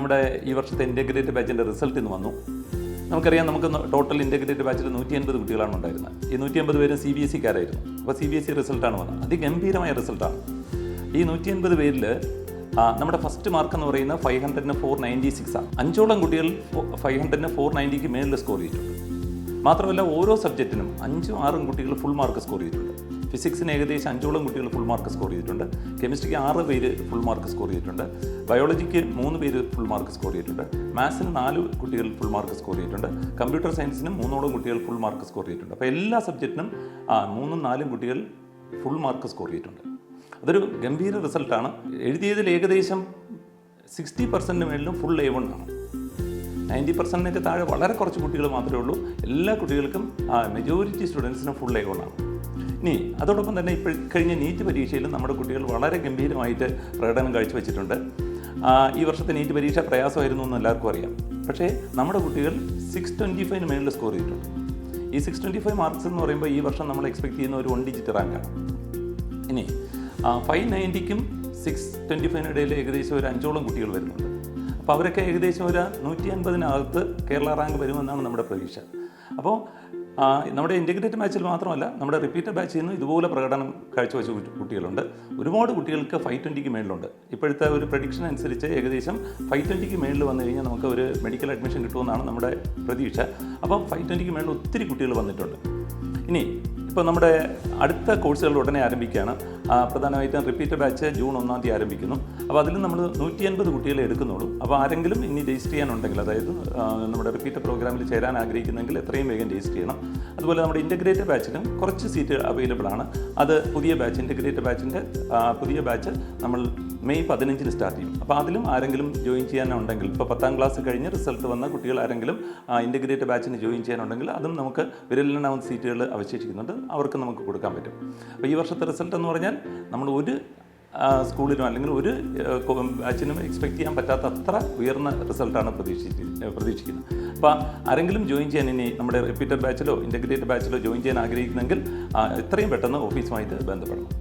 നമ്മുടെ ഈ വർഷത്തെ ഇൻ്റഗ്രേറ്റഡ് ബാച്ചിൻ്റെ റിസൾട്ട് ഇന്ന് വന്നു. നമുക്കറിയാം, നമുക്ക് ടോട്ടൽ ഇൻ്റഗ്രേറ്റഡ് ബാച്ചിൽ 180 കുട്ടികളാണ് ഉണ്ടായിരുന്നത്. ഈ 180 പേരും CBSE-കാരായിരുന്നു. അപ്പോൾ CBSE റിസൾട്ടാണ് വന്നത്. അതിഗംഭീരമായ റിസൾട്ടാണ്. ഈ 180 പേരിൽ നമ്മുടെ ഫസ്റ്റ് മാർക്ക് എന്ന് പറയുന്നത് 500-ന് 496 ആണ്. 5ഓളം കുട്ടികൾ 500-ന് 490-ക്ക് മേളിൽ സ്കോർ ചെയ്തിട്ടുണ്ട്. മാത്രമല്ല, ഓരോ സബ്ജക്റ്റിനും 5ഉം 6ഉം കുട്ടികൾ ഫുൾ മാർക്ക് സ്കോർ ചെയ്തിട്ടുണ്ട്. ഫിസിക്സിന് ഏകദേശം 5ഓളം കുട്ടികൾ ഫുൾ മാർക്ക് സ്കോർ ചെയ്തിട്ടുണ്ട്. കെമിസ്ട്രിക്ക് 6 പേര് ഫുൾ മാർക്ക് സ്കോർ ചെയ്തിട്ടുണ്ട്. ബയോളജിക്ക് 3 പേര് ഫുൾ മാർക്ക് സ്കോർ ചെയ്തിട്ടുണ്ട്. മാത്സിന് 4 കുട്ടികൾ ഫുൾ മാർക്ക് സ്കോർ ചെയ്തിട്ടുണ്ട്. കമ്പ്യൂട്ടർ സയൻസിന് 3ഓളം കുട്ടികൾ ഫുൾ മാർക്ക് സ്കോർ ചെയ്തിട്ടുണ്ട്. അപ്പോൾ എല്ലാ സബ്ജക്റ്റിനും 3ഉം 4ഉം കുട്ടികൾ ഫുൾ മാർക്ക് സ്കോർ ചെയ്തിട്ടുണ്ട്. അതൊരു ഗംഭീര റിസൾട്ടാണ്. എഴുതിയതിൽ ഏകദേശം 60% മേളിലും ഫുൾ A1 ആണ്. 90%-നൊക്കെ താഴെ വളരെ കുറച്ച് കുട്ടികൾ മാത്രമേ ഉള്ളൂ. എല്ലാ കുട്ടികൾക്കും മെജോറിറ്റി സ്റ്റുഡൻസിനും ഫുൾ A1 ആണ്. ഇനി അതോടൊപ്പം തന്നെ ഇപ്പോൾ കഴിഞ്ഞ നീറ്റ് പരീക്ഷയിലും നമ്മുടെ കുട്ടികൾ വളരെ ഗംഭീരമായിട്ട് പ്രകടനം കാഴ്ചവെച്ചിട്ടുണ്ട്. ഈ വർഷത്തെ നീറ്റ് പരീക്ഷ പ്രയാസമായിരുന്നു എന്ന് എല്ലാവർക്കും അറിയാം. പക്ഷേ നമ്മുടെ കുട്ടികൾ 625-ന് മേളിൽ സ്കോർ ചെയ്തിട്ടുണ്ട്. ഈ 625 മാർക്സ് എന്ന് പറയുമ്പോൾ ഈ വർഷം നമ്മൾ എക്സ്പെക്ട് ചെയ്യുന്ന ഒരു 1 ഡിജിറ്റ് റാങ്കാണ്. ഇനി 590-ക്കും 625-നും ഇടയിൽ ഏകദേശം ഒരു 5ഓളം കുട്ടികൾ വരുന്നുണ്ട്. അപ്പോൾ അവരൊക്കെ ഏകദേശം ഒരു 150-നകത്ത് കേരള റാങ്ക് വരുമെന്നാണ് നമ്മുടെ പ്രതീക്ഷ. അപ്പോൾ നമ്മുടെ ഇൻ്റഗ്രേറ്റഡ് ബാച്ചിൽ മാത്രമല്ല, നമ്മുടെ റിപ്പീറ്റഡ് ബാച്ചിൽ നിന്ന് ഇതുപോലെ പ്രകടനം കാഴ്ചവെച്ച കുട്ടികളുണ്ട്. ഒരുപാട് കുട്ടികൾക്ക് 520-ക്ക് മേളിലുണ്ട്. ഇപ്പോഴത്തെ ഒരു പ്രഡിക്ഷൻ അനുസരിച്ച് ഏകദേശം 520-ക്ക് മേളിൽ വന്നു കഴിഞ്ഞാൽ നമുക്ക് ഒരു മെഡിക്കൽ അഡ്മിഷൻ കിട്ടുമെന്നാണ് നമ്മുടെ പ്രതീക്ഷ. അപ്പം 520-ക്ക് മേളിൽ ഒത്തിരി കുട്ടികൾ വന്നിട്ടുണ്ട്. ഇനി ഇപ്പോൾ നമ്മുടെ അടുത്ത കോഴ്സുകൾ ഉടനെ ആരംഭിക്കുകയാണ്. പ്രധാനമായിട്ടും റിപ്പീറ്റഡ് ബാച്ച് ജൂൺ 1-ാം തീയതി ആരംഭിക്കുന്നു. അപ്പോൾ അതിൽ നമ്മൾ 180 കുട്ടികളെ എടുക്കുന്നുള്ളൂ. അപ്പോൾ ആരെങ്കിലും ഇനി രജിസ്റ്റർ ചെയ്യാനുണ്ടെങ്കിൽ, അതായത് നമ്മുടെ റിപ്പീറ്റഡ് പ്രോഗ്രാമിൽ ചേരാൻ ആഗ്രഹിക്കുന്നെങ്കിൽ എത്രയും വേഗം രജിസ്റ്റർ ചെയ്യണം. അതുപോലെ നമ്മുടെ ഇൻ്റഗ്രേറ്റഡ് ബാച്ചിലും കുറച്ച് സീറ്റ് അവൈലബിൾ ആണ്. അത് പുതിയ ബാച്ച്, ഇൻ്റഗ്രേറ്റഡ് ബാച്ചിൻ്റെ പുതിയ ബാച്ച് നമ്മൾ മെയ് 15-ന് സ്റ്റാർട്ട് ചെയ്യും. അപ്പോൾ അതിലും ആരെങ്കിലും ജോയിൻ ചെയ്യാനുണ്ടെങ്കിൽ, ഇപ്പോൾ 10ാം ക്ലാസ് കഴിഞ്ഞ് റിസൾട്ട് വന്ന കുട്ടികൾ ആരെങ്കിലും ഇൻ്റഗ്രേറ്റഡ് ബാച്ചിന് ജോയിൻ ചെയ്യാനുണ്ടെങ്കിൽ അതും നമുക്ക് വിരലിലെണ്ണാവുന്ന സീറ്റുകൾ അവശേഷിക്കുന്നുണ്ട്. അവർക്ക് നമുക്ക് കൊടുക്കാൻ പറ്റും. അപ്പോൾ ഈ വർഷത്തെ റിസൾട്ട് എന്ന് പറഞ്ഞാൽ നമ്മൾ ഒരു സ്കൂളിനോ അല്ലെങ്കിൽ ഒരു ബാച്ചിനും എക്സ്പെക്ട് ചെയ്യാൻ പറ്റാത്ത അത്ര ഉയർന്ന റിസൾട്ടാണ് പ്രതീക്ഷിക്കുന്നത്. അപ്പോൾ ആരെങ്കിലും ജോയിൻ ചെയ്യാൻ, ഇനി നമ്മുടെ റിപ്പീറ്റഡ് ബാച്ചിലോ ഇൻ്റഗ്രേറ്റഡ് ബാച്ചിലോ ജോയിൻ ചെയ്യാൻ ആഗ്രഹിക്കുന്നെങ്കിൽ എത്രയും പെട്ടെന്ന് ഓഫീസുമായിട്ട് ബന്ധപ്പെടണം.